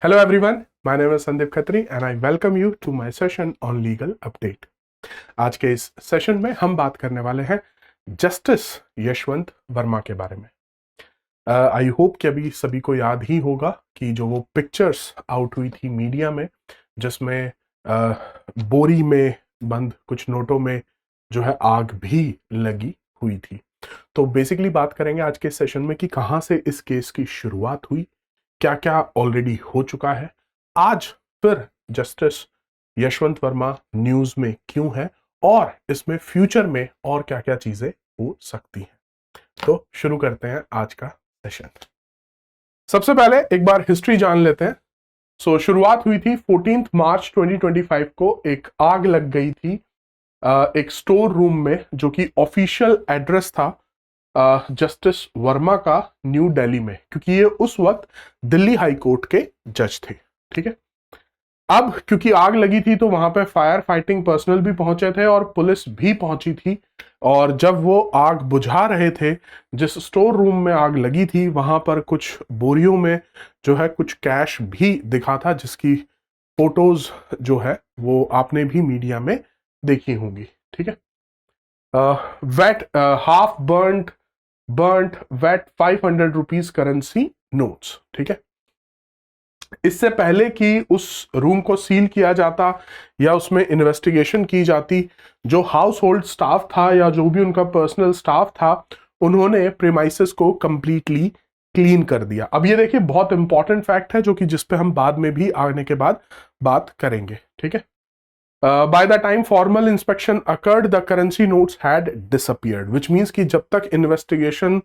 Hello everyone, my name is Sandeep Khatri and I welcome you to my session on legal update. आज के इस session में हम बात करने वाले हैं जस्टिस यशवंत वर्मा के बारे में। आई होप कि अभी सभी को याद ही होगा कि जो वो पिक्चर्स आउट हुई थी मीडिया में जिसमें बोरी में बंद कुछ नोटों में जो है आग भी लगी हुई थी। तो बेसिकली बात करेंगे आज के सेशन में कि कहाँ से इस केस की शुरुआत हुई, क्या क्या ऑलरेडी हो चुका है, आज फिर जस्टिस यशवंत वर्मा न्यूज में क्यों है और इसमें फ्यूचर में और क्या क्या चीजें हो सकती हैं। तो शुरू करते हैं आज का सेशन। सबसे पहले एक बार हिस्ट्री जान लेते हैं। शुरुआत हुई थी 14 मार्च 2025 को। एक आग लग गई थी एक स्टोर रूम में जो कि ऑफिशियल एड्रेस था जस्टिस वर्मा का न्यू दिल्ली में, क्योंकि ये उस वक्त दिल्ली हाई कोर्ट के जज थे। ठीक है, अब क्योंकि आग लगी थी तो वहां पे फायर फाइटिंग पर्सनल भी पहुंचे थे और पुलिस भी पहुंची थी। और जब वो आग बुझा रहे थे, जिस स्टोर रूम में आग लगी थी वहां पर कुछ बोरियों में जो है कुछ कैश भी दिखा था, जिसकी फोटोज जो है वो आपने भी मीडिया में देखी होंगी। ठीक है, wait half burnt wait 500 rupees currency notes. ठीक है, इससे पहले कि उस रूम को सील किया जाता या उसमें इन्वेस्टिगेशन की जाती, जो हाउस होल्ड स्टाफ था या जो भी उनका पर्सनल स्टाफ था उन्होंने प्रीमाइसेस को कंप्लीटली क्लीन कर दिया। अब ये देखिए बहुत इंपॉर्टेंट फैक्ट है जो कि जिस पे हम बाद में भी आने के बाद बात करेंगे। ठीक है, by the time formal inspection occurred, the currency notes had disappeared, which means कि जब तक इन्वेस्टिगेशन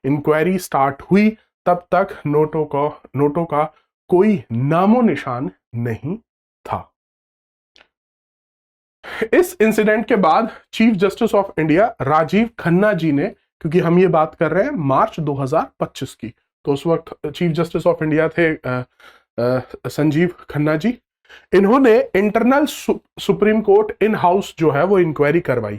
इंक्वायरी स्टार्ट हुई तब तक नोटों का कोई नामो निशान नहीं था। इस इंसिडेंट के बाद chief justice of India Rajiv Khanna ji ने, क्योंकि हम ये बात कर रहे हैं मार्च 2025 की, तो उस वक्त चीफ जस्टिस ऑफ इंडिया थे संजीव खन्ना जी। इन्होंने internal supreme court in house जो है वो इंक्वायरी करवाई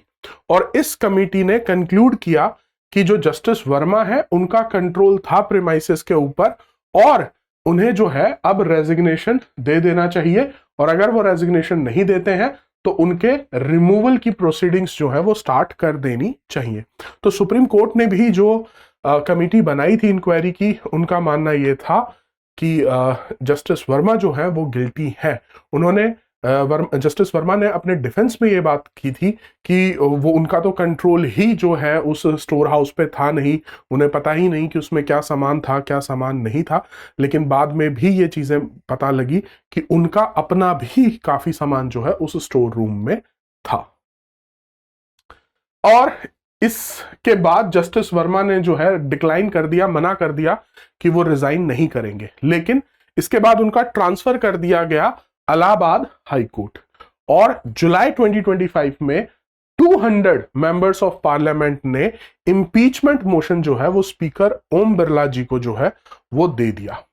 और इस कमेटी ने कंक्लूड किया कि जो जस्टिस वर्मा है उनका कंट्रोल था प्रीमाइसेस के ऊपर और उन्हें जो है अब रेजिग्नेशन दे देना चाहिए, और अगर वो रेजिग्नेशन नहीं देते हैं तो उनके रिमूवल की प्रोसीडिंग्स जो है वो स्टार्ट कर देनी चाहिए। तो सुप्रीम कोर्ट ने भी जो कमेटी बनाई थी इंक्वायरी की, उनका मानना ये था कि जस्टिस वर्मा जो है वो गिल्टी है। उन्होंने जस्टिस वर्मा ने अपने डिफेंस में ये बात की थी कि वो उनका तो कंट्रोल ही जो है उस स्टोर हाउस पे था नहीं, उन्हें पता ही नहीं कि उसमें क्या सामान था क्या सामान नहीं था। लेकिन बाद में भी ये चीजें पता लगी कि उनका अपना भी काफी सामान जो है उस स्टोर रूम में था। और इसके बाद जस्टिस वर्मा ने जो है डिक्लाइन कर दिया, मना कर दिया कि वो रिजाइन नहीं करेंगे। लेकिन इसके बाद उनका ट्रांसफर कर दिया गया इलाहाबाद हाई कोर्ट और जुलाई 2025 में 200 मेंबर्स ऑफ पार्लियामेंट ने इंपीचमेंट मोशन जो है वो स्पीकर ओम बिरला जी को जो है वो दे दिया।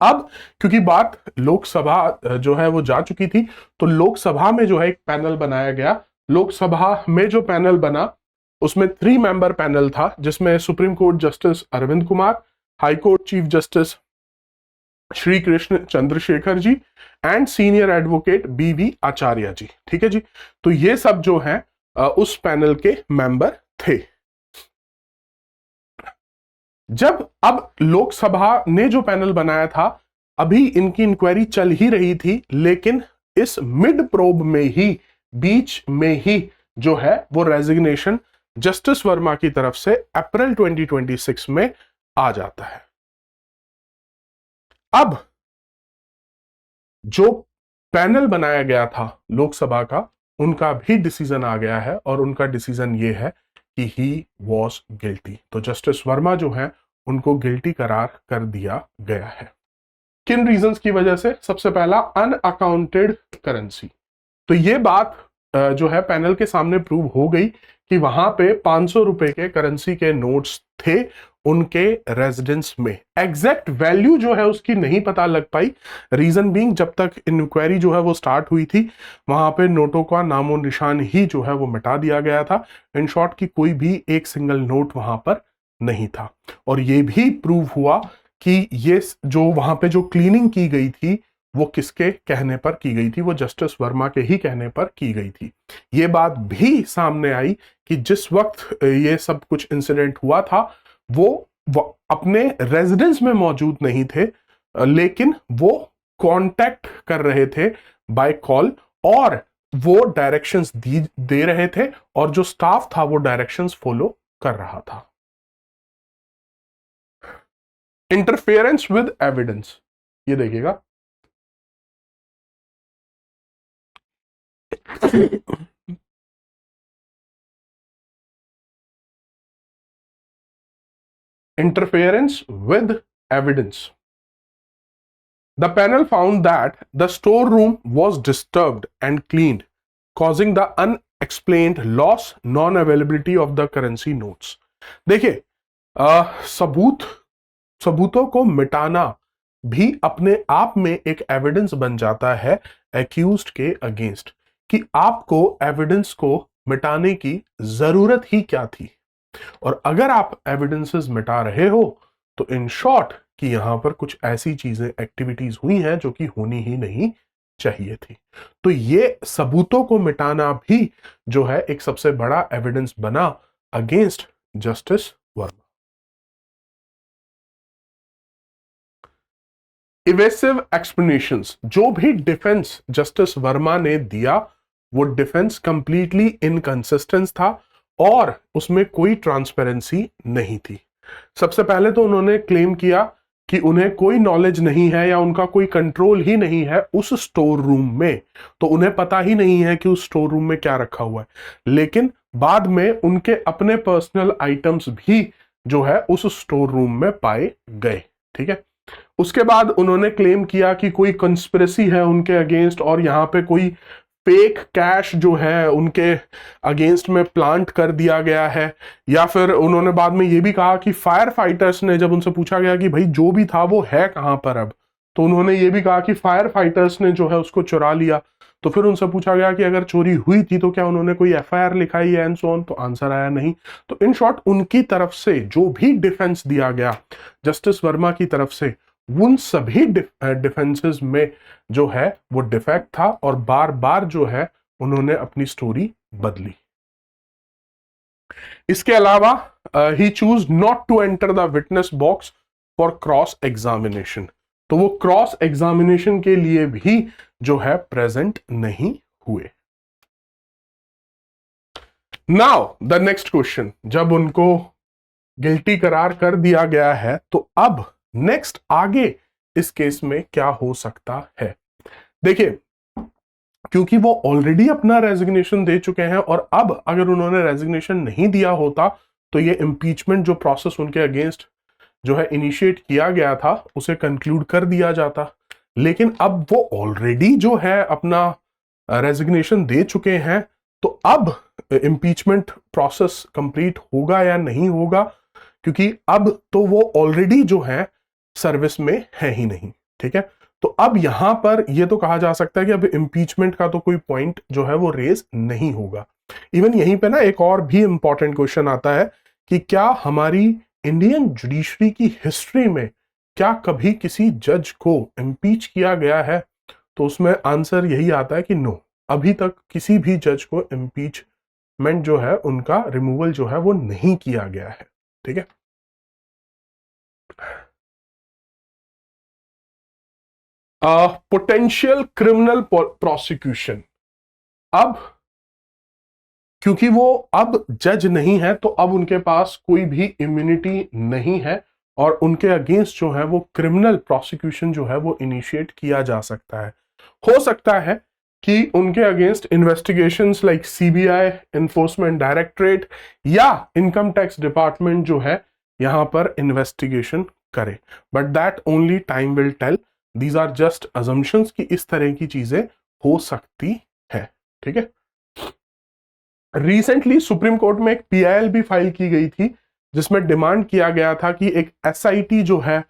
अब क्योंकि बात लोकसभा जो है वो जा चुकी थी तो लोकसभा में जो है एक पैनल बनाया गया। लोकसभा में जो पैनल बना उसमें 3 मेंबर पैनल था, जिसमें supreme court justice Arvind Kumar, high court chief justice Shri Krishna Chandrashekhar ji and senior advocate BV Acharya ji. ठीक है जी, तो ये सब जो है उस पैनल के मेंबर थे। जब अब लोकसभा ने जो पैनल बनाया था, अभी इनकी इंक्वायरी चल ही रही थी, लेकिन इस मिड प्रोब में ही, बीच में ही जो है वो रेजिग्नेशन जस्टिस वर्मा की तरफ से अप्रैल 2026 में आ जाता है। अब जो पैनल बनाया गया था लोकसभा का, उनका भी डिसीजन आ गया है और उनका डिसीजन ये है कि ही वॉज गिल्टी। तो जस्टिस वर्मा जो है उनको गिल्टी करार कर दिया गया है। किन रीजंस की वजह से? सबसे पहला, अनअकाउंटेड करेंसी। तो ये बात जो है पैनल के सामने प्रूव हो गई कि वहां पे 500 रुपए के करेंसी के नोट्स थे उनके रेजिडेंस में। एग्जैक्ट वैल्यू जो है उसकी नहीं पता लग पाई। रीजन बीइंग, जब तक इंक्वायरी जो है वो स्टार्ट हुई थी वहां पे नोटों का नामो निशान ही जो है वो मिटा दिया गया था। इन शॉर्ट की कोई भी एक सिंगल नोट वहां पर नहीं था। और ये भी प्रूव हुआ कि ये जो वहां पे जो क्लीनिंग की गई थी वो किसके कहने पर की गई थी, वो जस्टिस वर्मा के ही कहने पर की गई थी। ये बात भी सामने आई कि जिस वक्त ये सब कुछ इंसिडेंट हुआ था वो अपने रेजिडेंस में मौजूद नहीं थे, लेकिन वो कांटेक्ट कर रहे थे बाय कॉल, और वो डायरेक्शंस दे रहे थे, और जो स्टाफ था वो डायरेक्शंस फॉलो कर रहा था। इंटरफेरेंस विद एविडेंस, ये देखिएगा, interference with evidence. The panel found that the storeroom was disturbed and cleaned, causing the unexplained loss, non-availability of the currency notes. देखिए, सबूतों को मिटाना भी अपने आप में एक एविडेंस बन जाता है एक्यूज्ड के अगेंस्ट, कि आपको एविडेंस को मिटाने की जरूरत ही क्या थी। और अगर आप एविडेंसेस मिटा रहे हो तो इन शॉर्ट कि यहां पर कुछ ऐसी चीजें, एक्टिविटीज हुई हैं जो कि होनी ही नहीं चाहिए थी। तो ये सबूतों को मिटाना भी जो है एक सबसे बड़ा एविडेंस बना against justice Verma. Evasive explanations, जो भी डिफेंस जस्टिस वर्मा ने दिया वो डिफेंस कंप्लीटली इनकंसिस्टेंट था और उसमें कोई ट्रांसपेरेंसी नहीं थी। सबसे पहले तो उन्होंने क्लेम किया कि उन्हें कोई नॉलेज नहीं है या उनका कोई कंट्रोल ही नहीं है उस स्टोर रूम में, तो उन्हें पता ही नहीं है कि उस स्टोर रूम में क्या रखा हुआ है। लेकिन बाद में उनके अपने पर्सनल आइटम्स भी जो है उस स्टोर रूम में पाए गए। ठीक है, उसके बाद उन्होंने क्लेम किया कि कोई कंस्पिरेसी है उनके अगेंस्ट और यहां पे कोई फेक कैश जो है उनके अगेंस्ट में प्लांट कर दिया गया है, या फिर उन्होंने बाद में ये भी कहा कि फायर फाइटर्स ने, जब उनसे पूछा गया कि भाई जो भी था वो है कहां पर अब, तो उन्होंने ये भी कहा कि फायर फाइटर्स ने जो है उसको चुरा लिया। तो फिर उनसे पूछा गया कि अगर चोरी हुई थी तो क्या उन्होंने कोई एफआईआर लिखाई है एंड सो ऑन, तो आंसर आया नहीं। तो इन शॉर्ट उनकी तरफ से जो भी डिफेंस दिया गया जस्टिस वर्मा की तरफ से, उन सभी डिफेंसेस में जो है वो डिफेक्ट था और बार बार जो है उन्होंने अपनी स्टोरी बदली। इसके अलावा he choose not to enter the witness box for cross examination, तो वो क्रॉस एग्जामिनेशन के लिए भी जो है प्रेजेंट नहीं हुए। नाउ द नेक्स्ट क्वेश्चन, जब उनको गिल्टी करार कर दिया गया है तो अब नेक्स्ट आगे इस केस में क्या हो सकता है। देखिए, क्योंकि वो ऑलरेडी अपना रेजिग्नेशन दे चुके हैं और अब अगर उन्होंने रेजिग्नेशन नहीं दिया होता तो ये इम्पीचमेंट जो प्रोसेस उनके अगेंस्ट जो है इनिशिएट किया गया था उसे कंक्लूड कर दिया जाता। लेकिन अब वो ऑलरेडी जो है अपना रेजिग्नेशन दे चुके हैं, तो अब इम्पीचमेंट प्रोसेस कंप्लीट होगा या नहीं होगा, क्योंकि अब तो वो ऑलरेडी जो है सर्विस में है ही नहीं। ठीक है, तो अब यहां पर यह तो कहा जा सकता है कि अब इम्पीचमेंट का तो कोई पॉइंट जो है वो रेज नहीं होगा। इवन यहीं पे ना एक और भी इंपॉर्टेंट क्वेश्चन आता है कि क्या हमारी इंडियन जुडिशरी की हिस्ट्री में क्या कभी किसी जज को इम्पीच किया गया है, तो उसमें आंसर यही आता है कि नो, अभी तक किसी भी जज को इम्पीचमेंट जो है उनका रिमूवल जो है वो नहीं किया गया है। ठीक है, पोटेंशियल क्रिमिनल प्रोसिक्यूशन, अब क्योंकि वो अब जज नहीं है तो अब उनके पास कोई भी इम्यूनिटी नहीं है और उनके अगेंस्ट जो है वो क्रिमिनल प्रोसिक्यूशन जो है वो इनिशिएट किया जा सकता है। हो सकता है कि उनके against investigations like CBI, enforcement directorate या इनकम टैक्स डिपार्टमेंट जो है यहां पर इन्वेस्टिगेशन करे, but that only time will tell. These are just assumptions कि इस तरह की चीजें हो सकती है। ठीक है, रिसेंटली सुप्रीम कोर्ट में एक पीआईएल भी फाइल की गई थी जिसमें डिमांड किया गया था कि एक एसआईटी जो है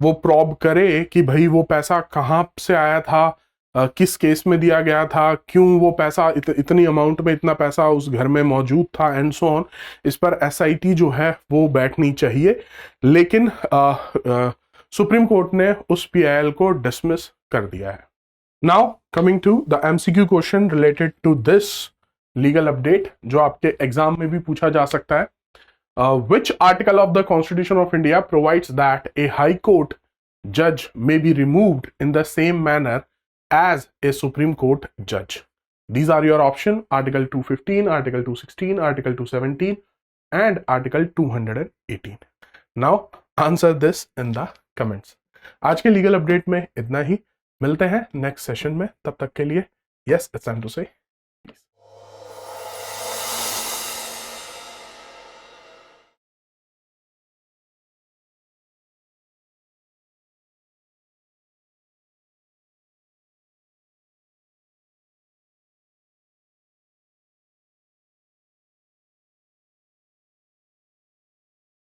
वो प्रॉब करे कि भाई वो पैसा कहां से आया था, किस केस में दिया गया था, क्यों वो पैसा इतनी अमाउंट में इतना पैसा उस घर में मौजूद था एंड सो ऑन। इस पर एसआईटी जो है वो बैठनी चाहिए। लेकिन सुप्रीम कोर्ट ने उस PIL को डिसमिस कर दिया है। Now coming to the MCQ question related to this legal update, जो आपके एग्जाम में भी पूछा जा सकता है। Which article of the Constitution of India provides that a High Court judge may be removed in the same manner as a Supreme Court judge? These are your option: Article 215, Article 216, Article 217, and Article 218. Now answer this in the comments. आज के legal update में इतना ही, मिलते हैं next session में। तब तक के लिए, yes, it's time to say